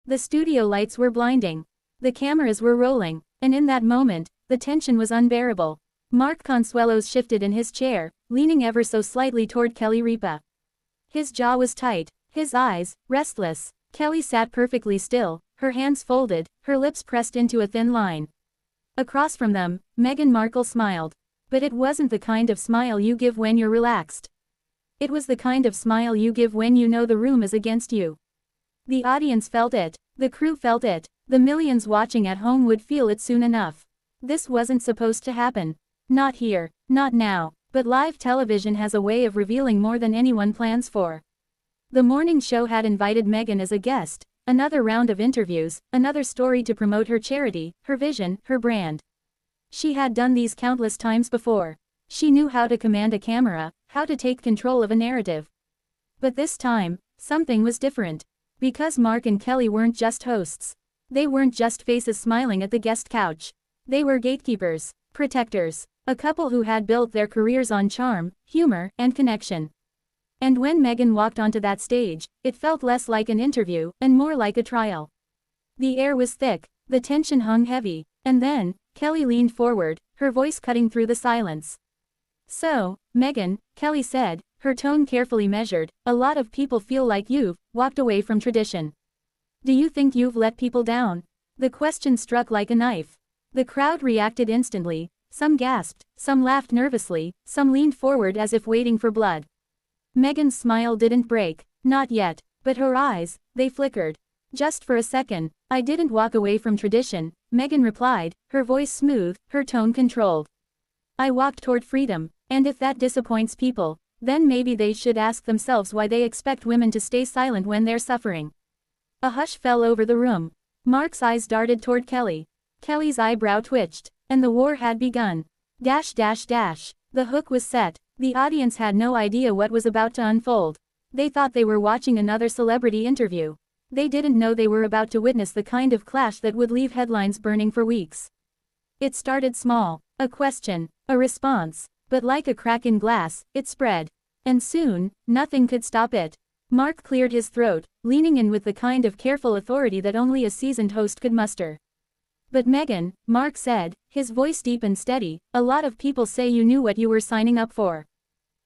The studio lights were blinding. The cameras were rolling, and in that moment, the tension was unbearable. Mark Consuelos shifted in his chair, leaning ever so slightly toward Kelly Ripa. His jaw was tight, his eyes, restless. Kelly sat perfectly still, her hands folded, her lips pressed into a thin line. Across from them, Meghan Markle smiled. But it wasn't the kind of smile you give when you're relaxed. It was the kind of smile you give when you know the room is against you. The audience felt it. The crew felt it. The millions watching at home would feel it soon enough. This wasn't supposed to happen. Not here, not now, but live television has a way of revealing more than anyone plans for. The morning show had invited Meghan as a guest, another round of interviews, another story to promote her charity, her vision, her brand. She had done these countless times before. She knew how to command a camera, how to take control of a narrative. But this time, something was different. Because Mark and Kelly weren't just hosts. They weren't just faces smiling at the guest couch. They were gatekeepers, protectors, a couple who had built their careers on charm, humor, and connection. And when Meghan walked onto that stage, it felt less like an interview, and more like a trial. The air was thick, the tension hung heavy, and then, Kelly leaned forward, her voice cutting through the silence. "So, Meghan," Kelly said, her tone carefully measured, "a lot of people feel like you've walked away from tradition. Do you think you've let people down?" The question struck like a knife. The crowd reacted instantly, some gasped, some laughed nervously, some leaned forward as if waiting for blood. Meghan's smile didn't break, not yet, but her eyes, they flickered. "Just for a second, I didn't walk away from tradition," Meghan replied, her voice smooth, her tone controlled. "I walked toward freedom, and if that disappoints people, then maybe they should ask themselves why they expect women to stay silent when they're suffering." A hush fell over the room. Mark's eyes darted toward Kelly. Kelly's eyebrow twitched, and the war had begun. Dash dash dash. The hook was set. The audience had no idea what was about to unfold. They thought they were watching another celebrity interview. They didn't know they were about to witness the kind of clash that would leave headlines burning for weeks. It started small, a question, a response, but like a crack in glass, it spread. And soon, nothing could stop it. Mark cleared his throat, leaning in with the kind of careful authority that only a seasoned host could muster. "But Meghan," Mark said, his voice deep and steady, "a lot of people say you knew what you were signing up for.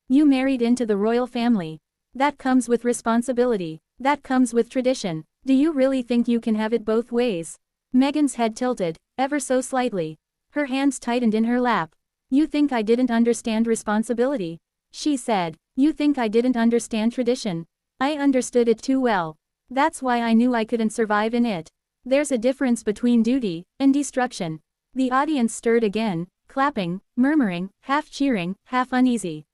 You married into the royal family. That comes with responsibility. That comes with tradition. Do you really think you can have it both ways?" Meghan's head tilted, ever so slightly. Her hands tightened in her lap. "You think I didn't understand responsibility?" she said. "You think I didn't understand tradition? I understood it too well. That's why I knew I couldn't survive in it. There's a difference between duty and destruction." The audience stirred again, clapping, murmuring, half cheering, half uneasy.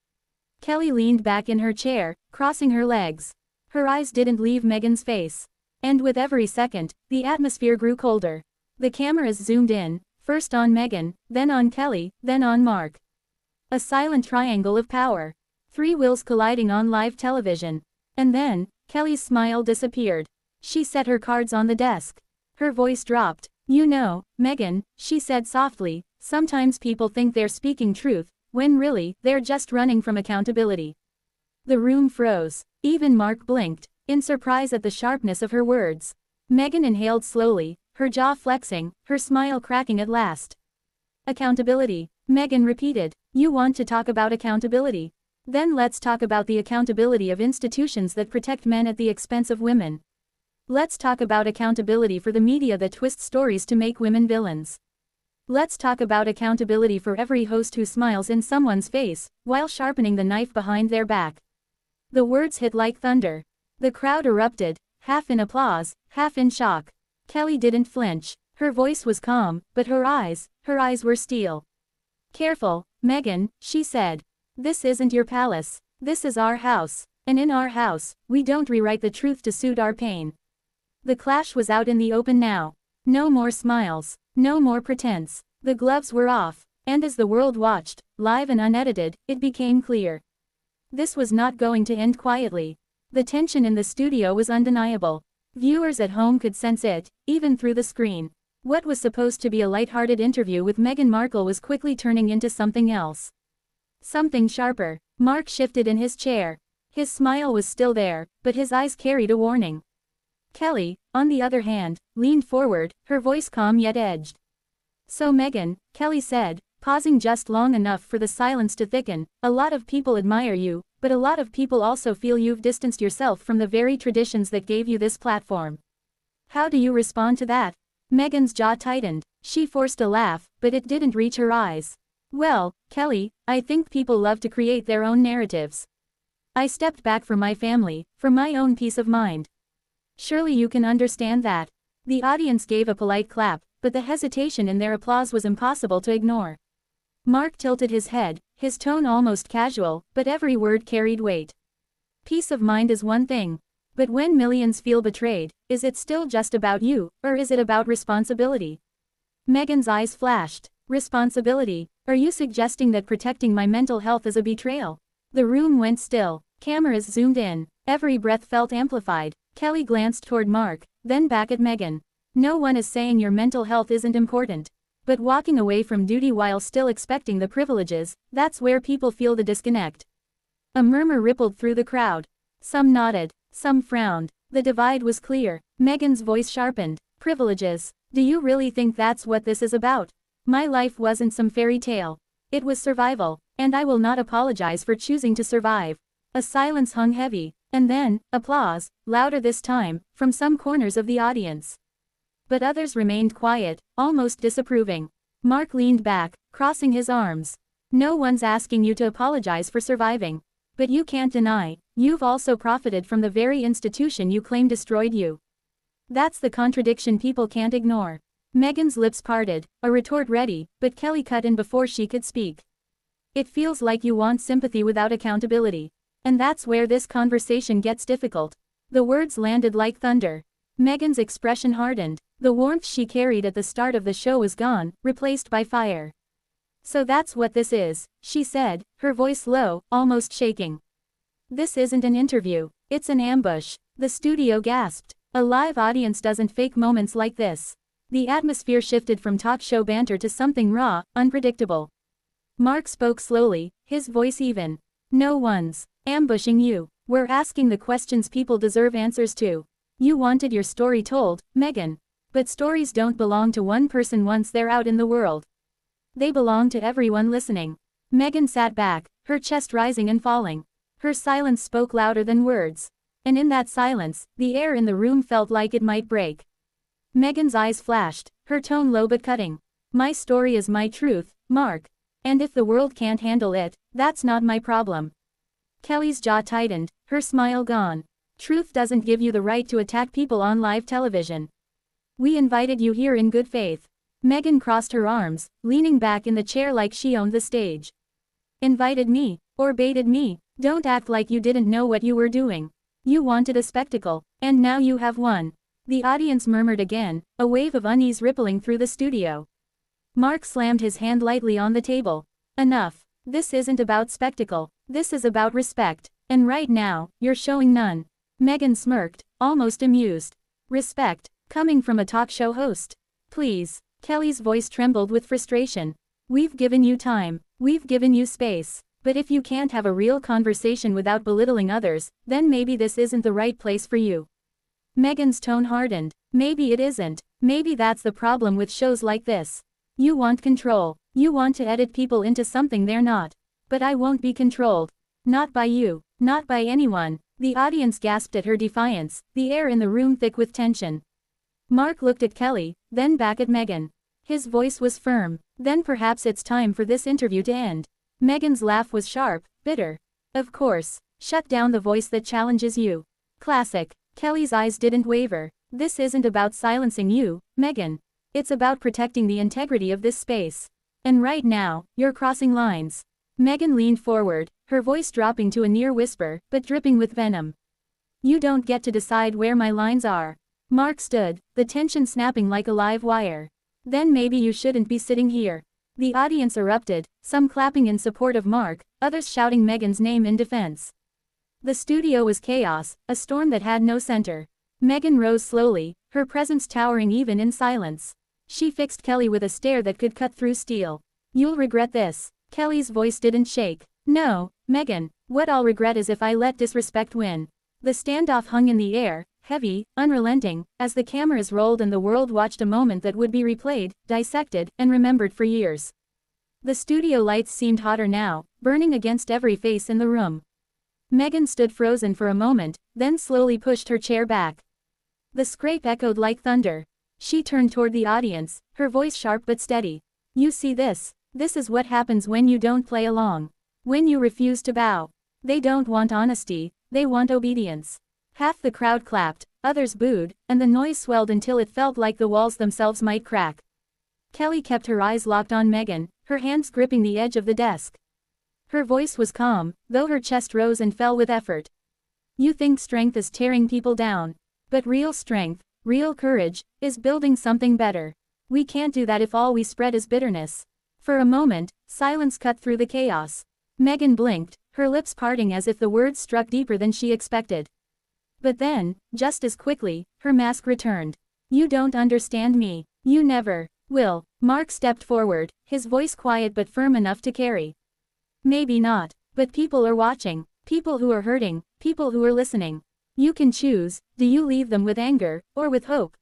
Kelly leaned back in her chair, crossing her legs. Her eyes didn't leave Meghan's face. And with every second, the atmosphere grew colder. The cameras zoomed in, first on Meghan, then on Kelly, then on Mark. A silent triangle of power. Three wills colliding on live television. And then, Kelly's smile disappeared. She set her cards on the desk. Her voice dropped. "You know, Meghan," she said softly, "sometimes people think they're speaking truth, when really, they're just running from accountability." The room froze. Even Mark blinked, in surprise at the sharpness of her words. Meghan inhaled slowly, her jaw flexing, her smile cracking at last. "Accountability," Meghan repeated. "You want to talk about accountability? Then let's talk about the accountability of institutions that protect men at the expense of women. Let's talk about accountability for the media that twists stories to make women villains. Let's talk about accountability for every host who smiles in someone's face, while sharpening the knife behind their back." The words hit like thunder. The crowd erupted, half in applause, half in shock. Kelly didn't flinch. Her voice was calm, but her eyes were steel. "Careful, Meghan," she said. "This isn't your palace. This is our house. And in our house, we don't rewrite the truth to suit our pain." The clash was out in the open now. No more smiles. No more pretense. The gloves were off. And as the world watched, live and unedited, it became clear. This was not going to end quietly. The tension in the studio was undeniable. Viewers at home could sense it, even through the screen. What was supposed to be a light-hearted interview with Meghan Markle was quickly turning into something else. Something sharper. Mark shifted in his chair. His smile was still there, but his eyes carried a warning. Kelly, on the other hand, leaned forward, her voice calm yet edged. So Meghan, Kelly said, pausing just long enough for the silence to thicken, a lot of people admire you, but a lot of people also feel you've distanced yourself from the very traditions that gave you this platform. How do you respond to that? Meghan's jaw tightened. She forced a laugh, but it didn't reach her eyes. Well, Kelly, I think people love to create their own narratives. I stepped back for my family, for my own peace of mind. Surely you can understand that. The audience gave a polite clap, but the hesitation in their applause was impossible to ignore. Mark tilted his head, his tone almost casual, but every word carried weight. Peace of mind is one thing. But when millions feel betrayed, is it still just about you, or is it about responsibility? Meghan's eyes flashed. Responsibility? Are you suggesting that protecting my mental health is a betrayal? The room went still. Cameras zoomed in. Every breath felt amplified. Kelly glanced toward Mark, then back at Meghan. No one is saying your mental health isn't important. But walking away from duty while still expecting the privileges, that's where people feel the disconnect. A murmur rippled through the crowd. Some nodded, some frowned. The divide was clear. Meghan's voice sharpened. Privileges. Do you really think that's what this is about? My life wasn't some fairy tale. It was survival, and I will not apologize for choosing to survive. A silence hung heavy, and then, applause, louder this time, from some corners of the audience. But others remained quiet, almost disapproving. Mark leaned back, crossing his arms. No one's asking you to apologize for surviving. But you can't deny, you've also profited from the very institution you claim destroyed you. That's the contradiction people can't ignore. Meghan's lips parted, a retort ready, but Kelly cut in before she could speak. It feels like you want sympathy without accountability. And that's where this conversation gets difficult. The words landed like thunder. Meghan's expression hardened. The warmth she carried at the start of the show was gone, replaced by fire. So that's what this is, she said, her voice low, almost shaking. This isn't an interview. It's an ambush. The studio gasped. A live audience doesn't fake moments like this. The atmosphere shifted from talk show banter to something raw, unpredictable. Mark spoke slowly, his voice even. No one's ambushing you. We're asking the questions people deserve answers to. You wanted your story told, Meghan. But stories don't belong to one person once they're out in the world. They belong to everyone listening. Meghan sat back, her chest rising and falling. Her silence spoke louder than words. And in that silence, the air in the room felt like it might break. Meghan's eyes flashed, her tone low but cutting. My story is my truth, Mark. And if the world can't handle it, that's not my problem. Kelly's jaw tightened, her smile gone. Truth doesn't give you the right to attack people on live television. We invited you here in good faith. Meghan crossed her arms, leaning back in the chair like she owned the stage. Invited me, or baited me? Don't act like you didn't know what you were doing. You wanted a spectacle, and now you have one. The audience murmured again, a wave of unease rippling through the studio. Mark slammed his hand lightly on the table. Enough. This isn't about spectacle. This is about respect. And right now, you're showing none. Meghan smirked, almost amused. Respect, coming from a talk show host. Please. Kelly's voice trembled with frustration. We've given you time. We've given you space. But if you can't have a real conversation without belittling others, then maybe this isn't the right place for you. Meghan's tone hardened. Maybe it isn't. Maybe that's the problem with shows like this. You want control. You want to edit people into something they're not. But I won't be controlled. Not by you. Not by anyone. The audience gasped at her defiance, the air in the room thick with tension. Mark looked at Kelly, then back at Meghan. His voice was firm. Then perhaps it's time for this interview to end. Meghan's laugh was sharp, bitter. Of course. Shut down the voice that challenges you. Classic. Kelly's eyes didn't waver. This isn't about silencing you, Meghan. It's about protecting the integrity of this space. And right now, you're crossing lines. Meghan leaned forward, her voice dropping to a near whisper, but dripping with venom. You don't get to decide where my lines are. Mark stood, the tension snapping like a live wire. Then maybe you shouldn't be sitting here. The audience erupted, some clapping in support of Mark, others shouting Meghan's name in defense. The studio was chaos, a storm that had no center. Meghan rose slowly, her presence towering even in silence. She fixed Kelly with a stare that could cut through steel. You'll regret this. Kelly's voice didn't shake. No, Meghan, what I'll regret is if I let disrespect win. The standoff hung in the air, heavy, unrelenting, as the cameras rolled and the world watched a moment that would be replayed, dissected, and remembered for years. The studio lights seemed hotter now, burning against every face in the room. Meghan stood frozen for a moment, then slowly pushed her chair back. The scrape echoed like thunder. She turned toward the audience, her voice sharp but steady. "You see this? This is what happens when you don't play along. When you refuse to bow. They don't want honesty, they want obedience." Half the crowd clapped, others booed, and the noise swelled until it felt like the walls themselves might crack. Kelly kept her eyes locked on Meghan, her hands gripping the edge of the desk. Her voice was calm, though her chest rose and fell with effort. "You think strength is tearing people down. But real strength, real courage, is building something better. We can't do that if all we spread is bitterness." For a moment, silence cut through the chaos. Meghan blinked, her lips parting as if the words struck deeper than she expected. But then, just as quickly, her mask returned. "You don't understand me. You never will." Mark stepped forward, his voice quiet but firm enough to carry. "Maybe not. But people are watching. People who are hurting, people who are listening. You can choose, do you leave them with anger, or with hope?"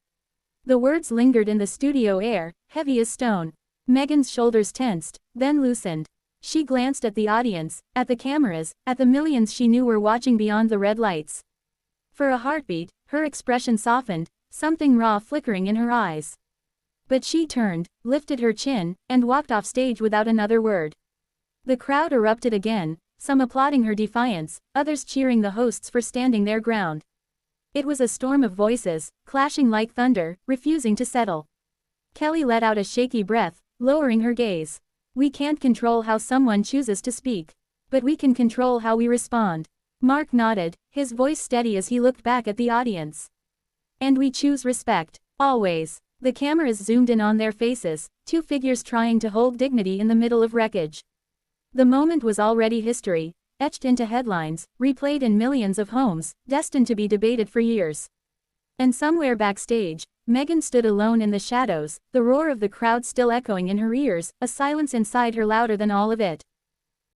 The words lingered in the studio air, heavy as stone. Meghan's shoulders tensed, then loosened. She glanced at the audience, at the cameras, at the millions she knew were watching beyond the red lights. For a heartbeat, her expression softened, something raw flickering in her eyes. But she turned, lifted her chin, and walked off stage without another word. The crowd erupted again, some applauding her defiance, others cheering the hosts for standing their ground. It was a storm of voices, clashing like thunder, refusing to settle. Kelly let out a shaky breath, lowering her gaze. "We can't control how someone chooses to speak. But we can control how we respond." Mark nodded, his voice steady as he looked back at the audience. "And we choose respect. Always." The cameras zoomed in on their faces, two figures trying to hold dignity in the middle of wreckage. The moment was already history, etched into headlines, replayed in millions of homes, destined to be debated for years. And somewhere backstage, Meghan stood alone in the shadows, the roar of the crowd still echoing in her ears, a silence inside her louder than all of it.